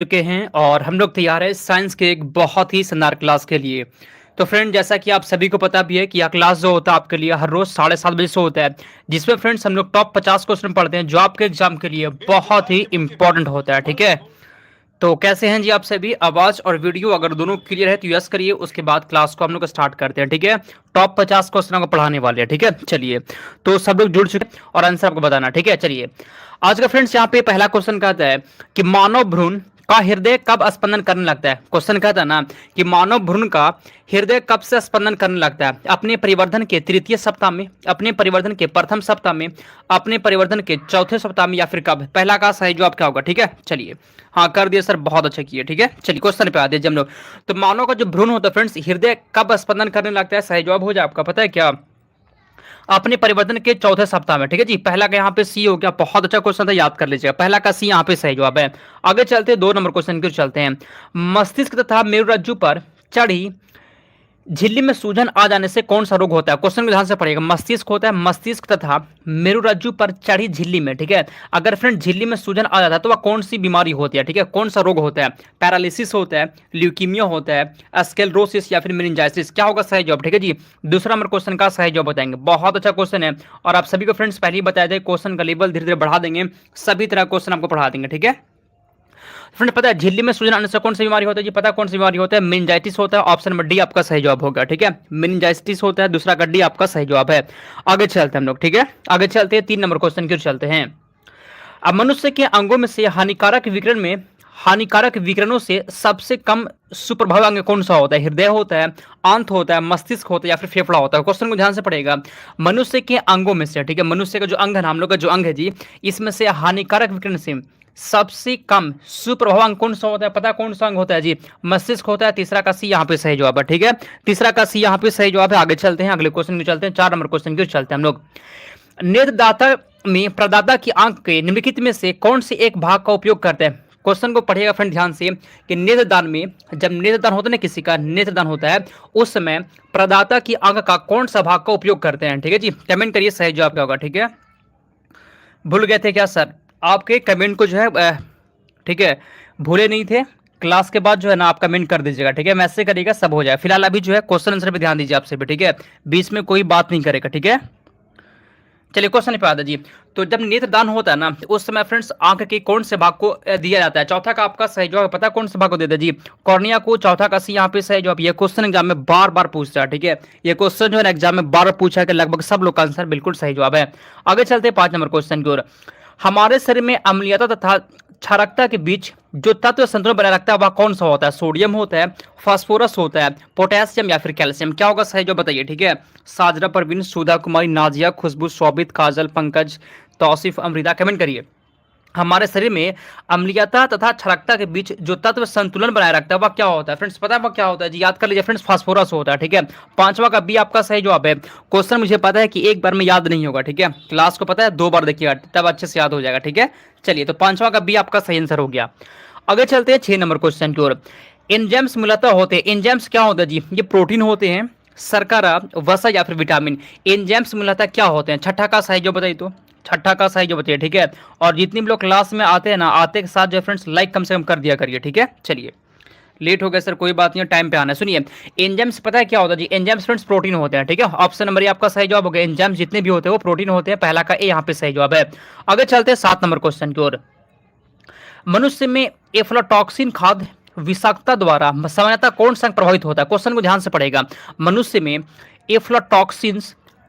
चुके हैं और हम लोग तैयार हैं साइंस के एक बहुत ही शानदार क्लास के लिए। तो फ्रेंड, जैसा कि आप सभी को पता भी है कि यह क्लास जो होता है आपके लिए हर रोज 7:30 बजे से होता है, जिसमें फ्रेंड्स हम लोग टॉप 50 क्वेश्चन पढ़ते हैं जो आपके एग्जाम के लिए बहुत ही इंपॉर्टेंट होता है। ठीक है, तो कैसे हैं जी आप सभी? आवाज और वीडियो अगर दोनों क्लियर है तो यस करिए, उसके बाद क्लास को हम लोग स्टार्ट करते हैं। ठीक है, टॉप 50 क्वेश्चन को पढ़ाने वाले हैं। ठीक है, चलिए, तो सब लोग जुड़ चुके हैं और आंसर आपको बताना। ठीक है, चलिए, आज का फ्रेंड्स यहाँ पे पहला क्वेश्चन कहता है कि मानव भ्रूण का हृदय कब स्पंदन करने लगता है। क्वेश्चन कहता है ना कि मानव भ्रूण का हृदय कब से स्पंदन करने लगता है? अपने परिवर्धन के तृतीय सप्ताह में, अपने परिवर्धन के प्रथम सप्ताह में, अपने परिवर्धन के चौथे सप्ताह में, या फिर कब? पहला का सही जवाब क्या होगा? ठीक है, चलिए, हाँ कर दिया सर, बहुत अच्छा किया। ठीक है, चलिए क्वेश्चन पे आते हैं हम लोग। तो मानव का जो भ्रूण होता है फ्रेंड्स, हृदय कब स्पंदन करने लगता है? सही जवाब हो जाए आपका, पता है क्या? अपने परिवर्तन के चौथे सप्ताह में। ठीक है जी, पहला का यहाँ पे सी हो गया, बहुत अच्छा क्वेश्चन था, याद कर लीजिएगा, पहला का सी यहाँ पे सही जवाब है। आगे चलते हैं 2 नंबर क्वेश्चन की, चलते हैं। मस्तिष्क तथा मेरुरज्जु पर चढ़ी झिल्ली में सूजन आ जाने से कौन सा रोग होता है? क्वेश्चन को ध्यान से पढ़िएगा। मस्तिष्क होता है, मस्तिष्क तथा मेरुरज्जु पर चढ़ी झिल्ली में, ठीक है, अगर फ्रेंड झिल्ली में सूजन आ जाता है तो वह कौन सी बीमारी होती है? ठीक है, कौन सा रोग होता है? पैरालिसिस होता है, ल्यूकीमिया होता है, स्क्लेरोसिस, या फिर मेनिंजाइटिस? क्या होगा सही जवाब? ठीक है जी, दूसरा नंबर क्वेश्चन का सही जवाब बताएंगे। बहुत अच्छा क्वेश्चन है और आप सभी को फ्रेंड्स पहले ही बताया जाए, क्वेश्चन का लेवल धीरे धीरे बढ़ा देंगे, सभी तरह क्वेश्चन आपको पढ़ा देंगे। ठीक है फ्रेंड, पता है झिल्ली में सूजन आने से कौन सी बीमारी होता है जी? पता है कौन सी बीमारी होता है? मेनिंजाइटिस होता है। ऑप्शन नंबर डी आपका सही जवाब होगा। ठीक है, मेनिंजाइटिस होता है, दूसरा का डी आपका सही जवाब है। आगे चलते हैं हम लोग। ठीक है, आगे चलते हैं 3 नंबर क्वेश्चन की ओर चलते हैं। अब मनुष्य के अंगों में से हानिकारक विकिरणों से सबसे कम सुप्रभावी अंग कौन सा होता है? हृदय होता है, आंत होता है, मस्तिष्क होता है, या फिर फेफड़ा होता है? क्वेश्चन को ध्यान से पढ़ेगा। मनुष्य के अंगों में से, ठीक है, मनुष्य का जो अंग है ना, हम लोग का जो अंग है जी, इसमें से हानिकारक विकिरण से सबसे कम सुप्रभाव अंग कौन सा होता है? पता कौन सा अंग होता है जी? मस्तिष्क होता है। तीसरा का सी यहाँ पे सही जवाब है। ठीक है, तीसरा का सी यहाँ पे सही जवाब है। आगे चलते हैं, अगले क्वेश्चन की चलते हैं, 4 नंबर क्वेश्चन की चलते हैं हम लोग। नेत्रदाता में प्रदाता की आंख के निम्नलिखित में से कौन से एक भाग का उपयोग करते हैं? क्वेश्चन को पढ़िएगा फ्रेंड ध्यान से कि नेत्रदान में, जब नेत्रदान होता है ना, किसी का नेत्रदान होता है, उस समय प्रदाता की आंख का कौन सा भाग का उपयोग करते हैं? ठीक है जी, कमेंट करिए सही जवाब क्या होगा। ठीक है, भूल गए थे क्या सर? आपके कमेंट को जो है ठीक है, भूले नहीं थे, क्लास के बाद जो है ना आप कमेंट कर दीजिएगा। ठीक है, मैसेज करिएगा, सब हो जाए। फिलहाल अभी जो है क्वेश्चन आंसर पे ध्यान दीजिए आपसे भी। ठीक है, बीच में कोई बात नहीं करेगा। ठीक है, चलिए क्वेश्चन पे आता जी। तो जब नेत्रदान होता है ना, उस समय फ्रेंड्स आंख के कौन से भाग को दिया जाता है? चौथा का आपका सही जवाब पता है कौन से भाग को देता है जी? कॉर्निया को। चौथा का सी यहाँ पे सही जवाब। ये क्वेश्चन एग्जाम में बार बार पूछता है। ठीक है, ये क्वेश्चन जो है ना एग्जाम में बार बार पूछा है कि लगभग सब लोग का आंसर बिल्कुल सही जवाब है। आगे चलते हैं 5 नंबर क्वेश्चन की ओर। हमारे शरीर में अम्लीयता तथा क्षारकता के बीच जो तत्व संतुलन बनाए रखता है वह कौन सा होता है? सोडियम होता है, फास्फोरस होता है, पोटेशियम, या फिर कैल्शियम? क्या होगा सही जो बताइए। ठीक है, साजरा, परवीन, सुधा कुमारी, नाजिया, खुशबू, शोभित, काजल, पंकज, तौसीफ, अमृता, कमेंट करिए। हमारे शरीर में अम्लीयता तथा क्षारकता के बीच जो तत्व संतुलन बनाए रखता है वह क्या होता है? फ्रेंड्स पता है वह क्या होता है जी? याद कर लीजिए फ्रेंड्स, फास्फोरस होता है। ठीक है, 5वां का बी आपका सही जवाब है। क्वेश्चन मुझे पता है कि एक बार में याद नहीं होगा। ठीक है, क्लास को पता है 2 बार देखिएगा तब अच्छे से याद हो जाएगा। ठीक है, चलिए, तो 5वां का बी आपका सही आंसर हो गया। आगे चलते हैं 6 नंबर क्वेश्चन की ओर। एंजाइम्स मूलतः होते हैं, एंजाइम्स क्या होता है जी? ये प्रोटीन होते हैं, शर्करा, वसा, या फिर विटामिन? एंजाइम्स मूलतः क्या होते हैं? छठा का सही जो बताइए, तो छठा का सही जो बताइए। ठीक है, और जितने भी लोग क्लास में आते हैं ना, आते के साथ जो फ्रेंड्स लाइक कम से कम कर दिया करिए। ठीक है, चलिए, लेट हो गया सर, कोई बात नहीं, टाइम पे आना है। सुनिए, एंजाइम्स पता है क्या होता है जी? एंजाइम्स फ्रेंड्स प्रोटीन होते हैं। ठीक है, ऑप्शन नंबर ये आपका सही जवाब हो गया। एंजाइम्स जितने भी होते हैं वो प्रोटीन होते हैं, पहला का ए यहाँ पे सही जवाब है। आगे चलते हैं 7 नंबर क्वेश्चन की ओर। मनुष्य में एफ्लाटॉक्सिन खाद्य विषाक्तता द्वारा सामान्यतः कौन सा अंग प्रभावित होता है? क्वेश्चन को ध्यान से पढ़ेगा। मनुष्य में एफ्लाटॉक्सिन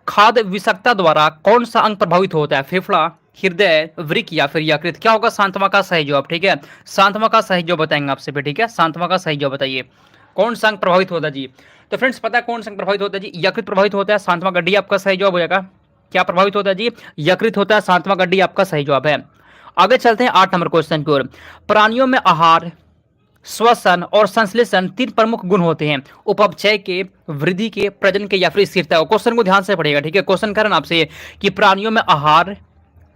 खाद्य विषाक्तता द्वारा कौन सा अंग प्रभावित होता है? फेफड़ा, हृदय, वृक्क, या फिर यकृत? क्या होगा शांतवा का सही जवाब? ठीक है, शांतवा का सही जवाब बताएंगे आपसे भी। ठीक है, शांतवा का सही जवाब बताइए, कौन सा अंग प्रभावित होता है जी? तो फ्रेंड्स पता है कौन सा अंग प्रभावित होता है जी? यकृत प्रभावित होता है। शांतवा का डी आपका सही जवाब हो जाएगा। क्या प्रभावित होता है जी? यकृत होता है। शांतवा का डी आपका सही जवाब है। आगे चलते हैं 8 नंबर क्वेश्चन की ओर। प्राणियों में आहार, श्वसन और संश्लेषण 3 प्रमुख गुण होते हैं, उपभोग के, वृद्धि के, प्रजनन के, या फिर स्थिरता? क्वेश्चन को ध्यान से पढ़िएगा। ठीक है, क्वेश्चन कारण आपसे कि प्राणियों में आहार,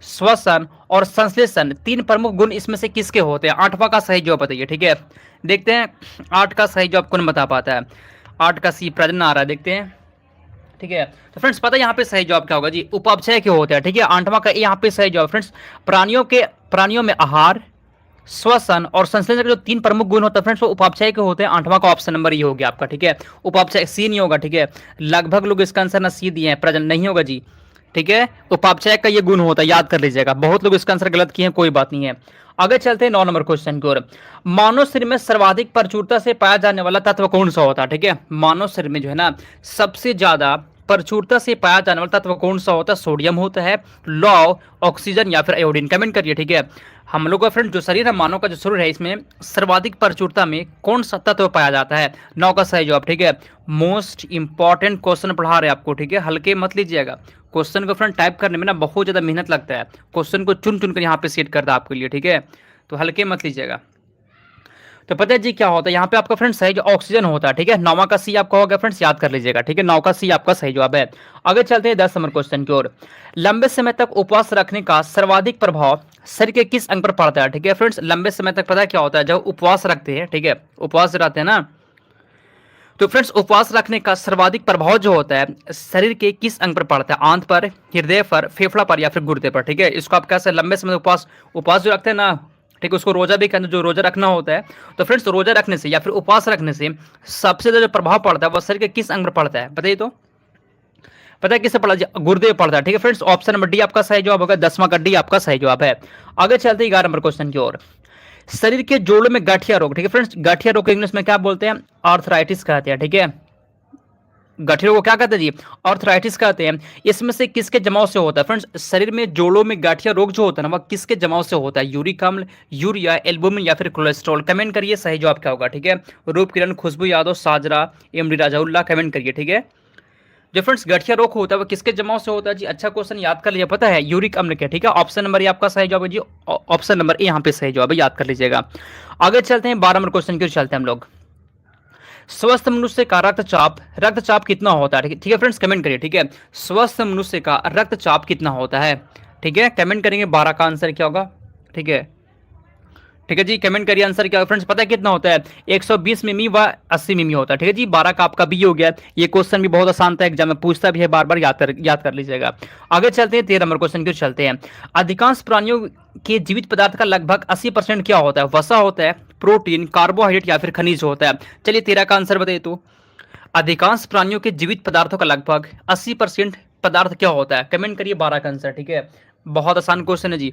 श्वसन और संश्लेषण 3 प्रमुख गुण इसमें से किसके होते हैं? 8वां का सही जवाब बताइए। ठीक है, देखते हैं 8 का सही जवाब कौन बता पाता है। 8 का सी प्रजनन आ रहा है, देखते हैं। ठीक है, तो फ्रेंड्स पता है यहाँ पे सही जवाब क्या होगा जी? उपापचय के होते हैं। ठीक है, 8वां का यहाँ पे सही जवाब फ्रेंड्स। प्राणियों में आहार, श्वसन और संश्लेषण के जो 3 प्रमुख गुण होते हैं फ्रेंड्स वो उपापचय के होते हैं। 8वां का ऑप्शन नंबर ये हो गया आपका, ठीक है। उपापचय सी नहीं होगा, ठीक है। लगभग लोग इसका आंसर ना सी दिए हैं, प्रेजेंट नहीं होगा जी, ठीक है। उपापचय का ये गुण होता है, याद कर लीजिएगा। बहुत लोग इसका आंसर गलत किए हैं, कोई बात नहीं है। आगे चलते हैं 9 नंबर क्वेश्चन की ओर। मानव शरीर में सर्वाधिक प्रचुरता से पाया जाने वाला तत्व कौन सा होता है, ठीक है। मानव शरीर में जो है ना सबसे ज्यादा प्रचुरता से पाया जाने वाला तत्व कौन सा होता है? सोडियम होता है, लौह, ऑक्सीजन या फिर आयोडीन। कमेंट करिए, ठीक है। हम लोग का फ्रेंड जो शरीर है, मानव का जो शरीर है, इसमें सर्वाधिक प्रचुरता में कौन सा तत्व पाया जाता है? 9 का सही जवाब, ठीक है। मोस्ट इंपॉर्टेंट क्वेश्चन पढ़ा रहे हैं आपको, ठीक है, हल्के मत लीजिएगा। क्वेश्चन को फ्रेंड टाइप करने में ना बहुत ज्यादा मेहनत लगता है, क्वेश्चन को चुन चुन कर यहाँ पे सेट करता है आपके लिए, ठीक है, तो हल्के मत लीजिएगा। तो पता है जी क्या होता है यहाँ पे आपका फ्रेंड्स सही जो ऑक्सीजन होता है, ठीक है। 9वां का सी आपका होगा फ्रेंड्स, याद कर लीजिएगा, ठीक है। 9 का सी आपका सही जवाब है। आगे चलते हैं 10 नंबर क्वेश्चन की ओर। लंबे समय तक उपवास रखने का सर्वाधिक प्रभाव शरीर के किस अंग पर पड़ता है, ठीक है फ्रेंड्स। लंबे समय तक पता है क्या होता है, जब उपवास रखते हैं, ठीक है, उपवास रहते हैं ना, तो फ्रेंड्स उपवास रखने का सर्वाधिक प्रभाव जो होता है शरीर के किस अंग पर पड़ता है? आंत पर, हृदय पर, फेफड़ा पर या फिर गुर्दे पर, ठीक है। इसको आप कैसे लंबे समय उपवास उपवास जो रखते हैं ना, ठीक है, उसको रोजा भी कहते हैं, जो रोजा रखना होता है। तो फ्रेंड्स रोजा रखने से या फिर उपवास रखने से सबसे ज्यादा जो प्रभाव पड़ता है वह शरीर के किस अंग पर पड़ता है? बताइए तो, पता है किससे पड़ा? गुर्दे पर पड़ता है, ठीक है फ्रेंड्स। ऑप्शन नंबर डी आपका सही जवाब होगा, 10वां का डी आपका सही जवाब है। आगे चलते हैं 11 नंबर क्वेश्चन की ओर। शरीर के जोड़ों में गठिया रोग, ठीक है फ्रेंड्स, गठिया रोग को इंग्लिश में क्या बोलते हैं? आर्थराइटिस कहते हैं, ठीक है। गठिया रोग को क्या कहते हैं जी? आर्थराइटिस कहते हैं। इसमें से किसके जमाव से होता है फ्रेंड्स? शरीर में जोड़ों में गठिया रोग जो होता है ना, वह किसके जमाव से होता है? यूरिक अम्ल, यूरिया, एल्बुमिन या फिर कोलेस्ट्रॉल। कमेंट करिए सही जवाब क्या होगा, ठीक है। रूप किरण, खुशबू यादव, साजरा, एमडी राजाउल्ला, कमेंट करिए, ठीक है। जो फ्रेंड्स गठिया रोग होता है वो किसके जमाव से होता है जी? अच्छा क्वेश्चन, याद कर लीजिए, पता है यूरिक अम्ल के, ठीक है। ऑप्शन नंबर ए आपका सही जवाब है जी, ऑप्शन नंबर ए यहाँ पे सही जवाब है, याद कर लीजिएगा। आगे चलते हैं 12 नंबर क्वेश्चन की ओर चलते हैं हम लोग। स्वस्थ मनुष्य का रक्तचाप कितना होता है? ठीक है फ्रेंड्स, कमेंट करिए, ठीक है। स्वस्थ मनुष्य का रक्तचाप कितना होता है, ठीक है, कमेंट करेंगे। 12 का आंसर क्या होगा, ठीक है, ठीक है जी, कमेंट करिए आंसर क्या होगा फ्रेंड्स। पता है कितना होता है? 120 मिमी व 80 मिमी होता है, ठीक है जी। 12 का आपका बी हो गया। ये क्वेश्चन भी बहुत आसान था, एग्जाम में पूछता भी है, बार बार याद कर लीजिएगा। आगे चलते हैं 13 नंबर क्वेश्चन की ओर चलते हैं। अधिकांश प्राणियों के जीवित पदार्थ का लगभग 80% क्या होता है? वसा होता है, प्रोटीन, कार्बोहाइड्रेट या फिर खनिज होता है? चलिए 13 का आंसर बताइए तो। अधिकांश प्राणियों के जीवित पदार्थों का लगभग 80% पदार्थ क्या होता है? कमेंट करिए 12 का आंसर, ठीक है। बहुत आसान क्वेश्चन है जी,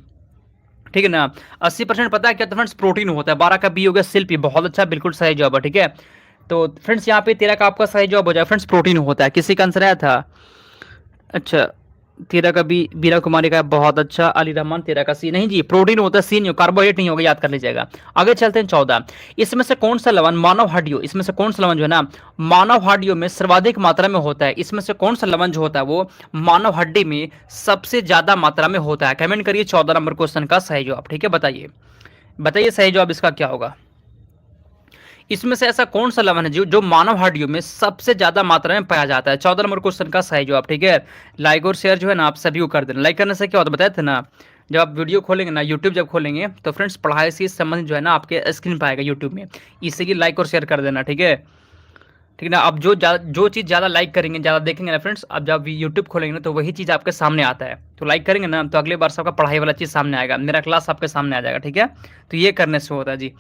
ठीक है ना। 80% पता है क्या? तो फ्रेंड्स प्रोटीन होता है। 12 का बी हो गया शिल्पी, बहुत अच्छा, बिल्कुल सही जवाब है, ठीक है। तो फ्रेंड्स यहाँ पे 13 का आपका सही जवाब हो जाए फ्रेंड्स, प्रोटीन होता है। किसी का आंसर आया था? अच्छा, 13 का बी बीरा कुमारी का, बहुत अच्छा। अली रहमान 13 का सी, नहीं जी, प्रोटीन होता है, सी नहीं, कार्बोहाइड्रेट नहीं होगा, याद कर लीजिएगा। आगे चलते हैं 14। इसमें से कौन सा लवण मानव हड्डियों, इसमें से कौन सा लवण जो है ना मानव हड्डियों में सर्वाधिक मात्रा में होता है? इसमें से कौन सा लवण जो होता है वो मानव हड्डी में सबसे ज्यादा मात्रा में होता है? कमेंट करिए 14 नंबर क्वेश्चन का सही जवाब, ठीक है। बताइए बताइए सही जवाब इसका क्या होगा। इसमें से ऐसा कौन सा लवण है जो मानव हड्डियों में सबसे ज्यादा मात्रा में पाया जाता है? 14 नंबर क्वेश्चन का सही जवाब, ठीक है। लाइक और शेयर जो है ना आप सभी को कर देना। लाइक करने से क्या होता है बताए थे ना, जब आप वीडियो खोलेंगे ना, यूट्यूब जब खोलेंगे तो फ्रेंड्स पढ़ाई से संबंधित जो है ना आपके स्क्रीन पर आएगा यूट्यूब में, इसीलिए लाइक और शेयर कर देना, ठीक है, ठीक है ना। अब जो चीज़ ज़्यादा लाइक करेंगे, ज़्यादा देखेंगे ना फ्रेंड्स, अब जब यूट्यूब खोलेंगे ना तो वही चीज़ आपके सामने आता है, तो लाइक करेंगे ना तो अगले बार से आपका पढ़ाई वाला चीज़ सामने आएगा, मेरा क्लास आपके सामने आ जाएगा, ठीक है। तो ये करने से होता है जी।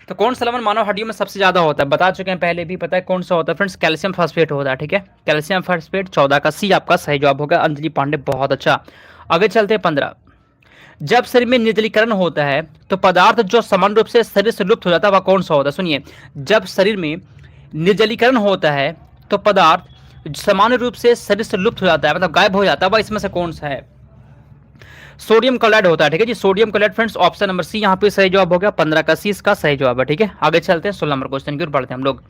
तो कौन सा लवण मानव हड्डियों में सबसे ज्यादा होता है? बता चुके हैं पहले भी, पता है कौन सा होता है फ्रेंड्स? कैल्शियम फॉस्फेट होता है, ठीक है, कैल्शियम फॉस्फेट। 14 का सी आपका सही जवाब होगा। अंजलि पांडे, बहुत अच्छा। आगे चलते हैं 15। जब शरीर में निर्जलीकरण होता है तो पदार्थ जो समान रूप से शरीर से लुप्त हो जाता है वह कौन सा होता है? सुनिए, जब शरीर में निर्जलीकरण होता है तो पदार्थ सामान्य रूप से शरीर से लुप्त हो जाता है, मतलब गायब हो जाता है, वह इसमें से कौन सा है? सोडियम क्लोराइड होता है, ठीक है जी, sodium chloride friends. Option number C यहाँ पे सही जवाब हो गया। 15 का सी इसका सही जवाब है, ठीक है। आगे चलते हैं 16 नंबर क्वेश्चन की ओर बढ़ते हैं हम लोग।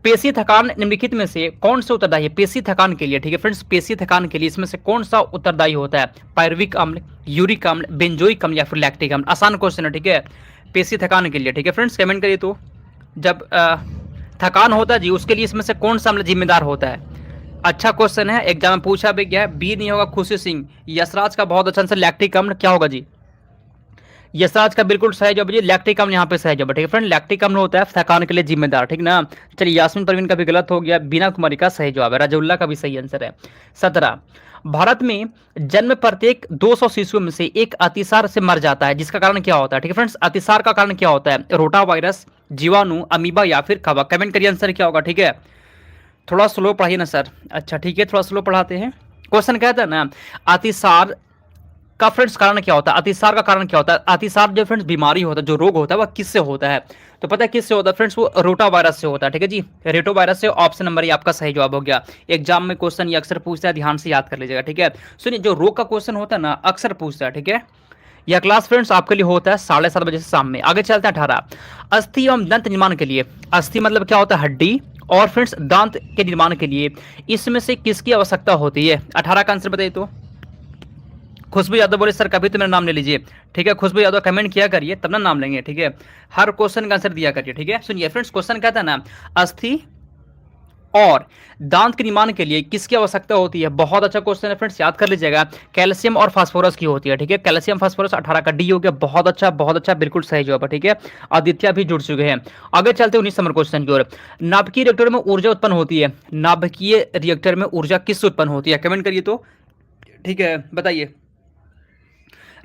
पेशी थकान निम्नलिखित में से कौन सा उत्तरदायी है पेशी थकान के लिए, ठीक है फ्रेंड्स, पेशी थकान के लिए इसमें से कौन सा उत्तरदायी होता है? पायरुविक अम्ल, यूरिक अम्ल, बेंजोइक अम्ल या फिर लैक्टिक अम्ल? आसान क्वेश्चन है, ठीक है, पेशी थकान के लिए, ठीक है फ्रेंड्स, कमेंट करिए तो। जब थकान होता है जी उसके लिए इसमें से कौन सा अम्ल जिम्मेदार होता है? अच्छा क्वेश्चन है, एग्जाम में पूछा भी गया है। बी नहीं होगा, खुशी सिंह। यशराज का बहुत अच्छा आंसर, लैक्टिक अम्ल क्या होगा जी? यशराज का बिल्कुल सही जवाब जी, लैक्टिक अम्ल यहाँ पे सही जवाब, ठीक है फ्रेंड, लैक्टिक अम्ल होता है थकान के लिए जिम्मेदार, ठीक ना। चलिए यास्मीन परवीन का भी गलत हो गया, बीना कुमारी का सही जवाब है, राजउल्ला का भी सही आंसर है। 17। भारत में जन्म प्रत्येक 200 शिशुओं में से एक अतिसार से मर जाता है, जिसका कारण क्या होता है? ठीक है फ्रेंड्स, अतिसार का कारण क्या होता है? रोटा वायरस, जीवाणु, अमीबा या फिर कवक। कमेंट करिए आंसर क्या होगा। ठीक है, थोड़ा स्लो पढ़ाइए ना सर। अच्छा ठीक है, थोड़ा स्लो पढ़ाते हैं। क्वेश्चन कहता है ना, अतिसार का फ्रेंड्स कारण क्या होता है? अतिसार का कारण क्या होता है? अतिसार जो फ्रेंड्स बीमारी होता है, जो रोग होता है, वह किससे होता है? तो पता है किससे होता है फ्रेंड्स? वो रोटा वायरस से होता है। ठीक है जी, रेटो वायरस से। ऑप्शन नंबर ये आपका सही जवाब हो गया। एग्जाम में क्वेश्चन ये अक्सर पूछता है, ध्यान से याद कर लीजिएगा। ठीक है, सुनिए, जो रोग का क्वेश्चन होता है ना, अक्सर पूछता है। ठीक है, यह क्लास फ्रेंड्स आपके लिए होता है 7:30 बजे से शाम में। आगे चलते हैं 18, अस्थि एवं दंत निर्माण के लिए। अस्थि मतलब क्या होता है? हड्डी। और फ्रेंड्स दांत के निर्माण के लिए इसमें से किसकी आवश्यकता होती है? 18 का आंसर बताइए तो। खुशबू यादव बोले सर कभी तो मेरा नाम ले लीजिए। ठीक है, खुशबू यादव कमेंट किया करिए, तब ना नाम लेंगे। ठीक है, हर क्वेश्चन का आंसर दिया करिए। ठीक है, सुनिए फ्रेंड्स, क्वेश्चन कहता है ना, अस्थि और दांत के निर्माण के लिए किसकी आवश्यकता होती है? बहुत अच्छा क्वेश्चन है फ्रेंड्स, याद कर लीजिएगा। कैल्शियम और फास्फोरस की होती है। ठीक है, कैल्शियम फास्फोरस। 18 का डी हो गया। बहुत अच्छा, बहुत अच्छा, बिल्कुल सही जवाब है। ठीक है, आदित्य भी जुड़ चुके हैं। आगे चलते 19 नंबर क्वेश्चन की ओर। नाभिकीय रिएक्टर में ऊर्जा उत्पन्न होती है। नाभिकीय रिएक्टर में ऊर्जा किससे उत्पन्न होती है? कमेंट करिए तो। ठीक है, बताइए,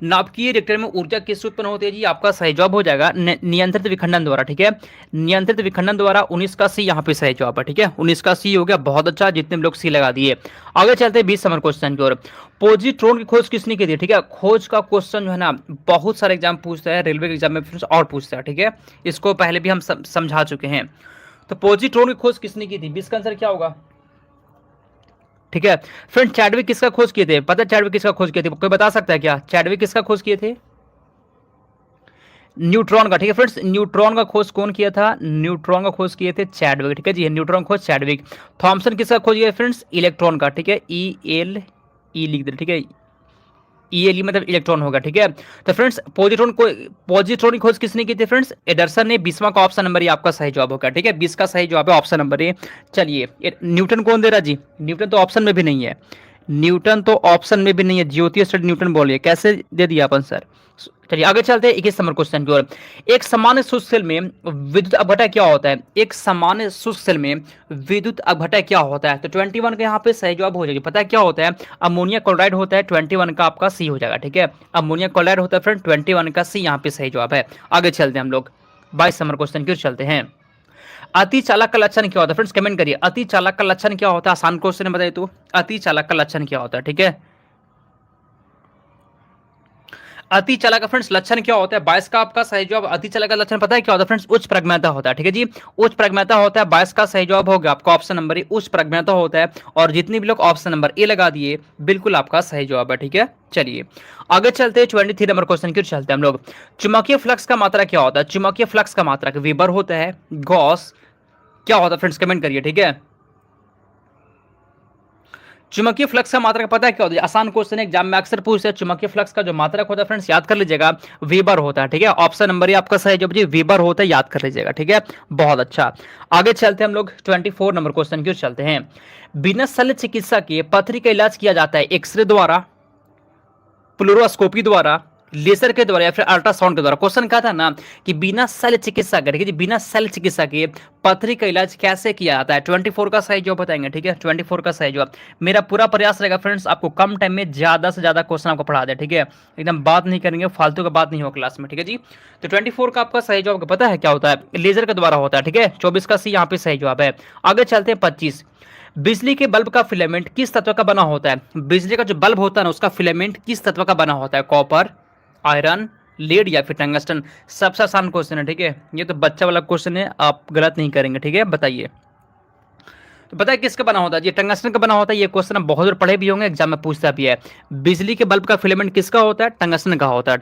नाभिकीय रिएक्टर में ऊर्जा किससे उत्पन्न होती है? जी आपका सही जवाब हो जाएगा नियंत्रित विखंडन द्वारा। ठीक है, नियंत्रित विखंडन द्वारा। 19 का सी यहाँ पे सही जवाब है। ठीक है, 19 का सी हो गया। बहुत अच्छा, जितने लोग सी लगा दिए। आगे चलते हैं 20 नंबर क्वेश्चन की ओर। पॉजिट्रॉन की खोज किसने की थी? ठीक है, खोज का क्वेश्चन जो है ना, बहुत सारे एग्जाम पूछते हैं, रेलवे के एग्जाम में और पूछता है। ठीक है, इसको पहले भी हम समझा चुके हैं। तो पॉजिट्रॉन की खोज किसने की थी? 20 का आंसर क्या होगा? ठीक है फ्रेंड, चैडविक किसका खोज किए थे? पता है चैडविक किसका खोज किए थे? कोई बता सकता है क्या? चैडविक किसका खोज किए थे? न्यूट्रॉन का। ठीक है फ्रेंड्स, न्यूट्रॉन का खोज कौन किया था? न्यूट्रॉन का खोज किए थे चैडविक। ठीक है जी, न्यूट्रॉन खोज चैडविक। थॉमसन किसका खोज किया फ्रेंड्स? इलेक्ट्रॉन का। ठीक है, ई लिख दे। ठीक है, ई मतलब इलेक्ट्रॉन होगा। ठीक है, तो फ्रेंड्स पॉजिट्रॉन की खोज किसने की थी फ्रेंड्स? एडरसन ने। 20वां का ऑप्शन नंबर ये आपका सही जवाब होगा। ठीक है, 20 का सही जवाब है ऑप्शन नंबर ए। चलिए, न्यूटन कौन दे रहा जी? न्यूटन तो ऑप्शन में भी नहीं है। न्यूटन तो ऑप्शन में भी नहीं है। ज्योति स्टडी न्यूटन बोलिए, कैसे दे दिया अपन सर? चलिए आगे चलते हैं 21 नंबर क्वेश्चन की ओर। एक सामान्य शुष्क सेल में विद्युत अपघटन क्या होता है? एक सामान्य शुष्क सेल में विद्युत अपघटन क्या होता है? तो 21 का यहाँ पे सही जवाब हो जाएगी। पता है क्या होता है? अमोनिया क्लोराइड होता है। 21 का आपका सी हो जाएगा। ठीक है, अमोनिया क्लोराइड होता है फ्रेंड। 21 का सी यहाँ पे सही जवाब है। आगे चलते हैं हम लोग 22 नंबर क्वेश्चन की ओर चलते हैं। अति चालक का लक्षण क्या होता है फ्रेंड्स? कमेंट करिए, अति चालक का लक्षण क्या होता है? आसान क्वेश्चन है, बताइए तो। अति चालक का लक्षण क्या होता है? ठीक है, अति चालक का फ्रेंड्स लक्षण क्या होता है? 22 का आपका सही जवाब। अति चालक का लक्षण पता है क्या होता है फ्रेंड्स? उच्च प्रज्ञाता होता है। ठीक है जी, उच्च प्रज्ञाता होता है। 22 का सही जवाब होगा आपका ऑप्शन नंबर ए, उच्च प्रज्ञाता होता है। और जितने भी लोग ऑप्शन नंबर ए लगा दिए, बिल्कुल आपका सही जवाब है। ठीक है, चलिए आगे चलते हैं 23 नंबर क्वेश्चन की ओर चलते हैं हम लोग। चुंबकीय फ्लक्स का मात्रा क्या होता है? चुंबकीय फ्लक्स का मात्रा वेबर होता है, गॉस, क्या होता है फ्रेंड्स? कमेंट करिए। ठीक है, चुंबकीय फ्लक्स का मात्रक पता है क्या होता है? आसान क्वेश्चन है, एग्जाम में अक्सर पूछते हैं। चुंबकीय फ्लक्स का जो मात्रक होता है फ्रेंड्स, याद कर लीजिएगा, वेबर होता है। ठीक है, ऑप्शन नंबर ये आपका सही जवाब जी, वेबर होता है, याद कर लीजिएगा। ठीक है, बहुत अच्छा। आगे चलते हैं हम लोग 24 नंबर क्वेश्चन की ओर चलते हैं। बिना शल्य चिकित्सा के पथरी का इलाज किया जाता है एक्सरे द्वारा, फ्लोरोस्कोपी द्वारा, लेजर के द्वारा या फिर अल्ट्रासाउंड के द्वारा। क्वेश्चन कहा था ना कि बिना शल्य चिकित्सा के, ठीक है, बिना शल्य चिकित्सा के पथरी का इलाज कैसे किया जाता है? 24 का सही जवाब बताएंगे। ठीक है, 24 का सही जवाब। मेरा पूरा प्रयास रहेगा फ्रेंड्स, आपको कम टाइम में ज्यादा से ज्यादा क्वेश्चन आपको पढ़ा दे। ठीक है, एकदम बात नहीं करेंगे, फालतू का बात नहीं हो क्लास में। ठीक है जी, तो 24 का आपका सही जवाब पता है क्या होता है? लेजर के द्वारा होता है। ठीक है, 24 का सी यहाँ पे सही जवाब है। आगे चलते हैं 25। बिजली के बल्ब का फिलामेंट किस तत्व का बना होता है? बिजली का जो बल्ब होता है ना, उसका फिलामेंट किस तत्व का बना होता है? कॉपर, आयरन, लेड या फिर टंगस्टन? सबसे आसान क्वेश्चन है। ठीक है, ये तो बच्चा वाला क्वेश्चन है, आप गलत नहीं करेंगे। ठीक है, बताइए तो पता है किसका बना होता है? ये टंगस्टन का बना होता है। ये क्वेश्चन आप बहुत बार पढ़े भी होंगे, एग्जाम में पूछता भी है। बिजली के बल्ब का फिलामेंट किसका होता है? टंगस्टन का होता है।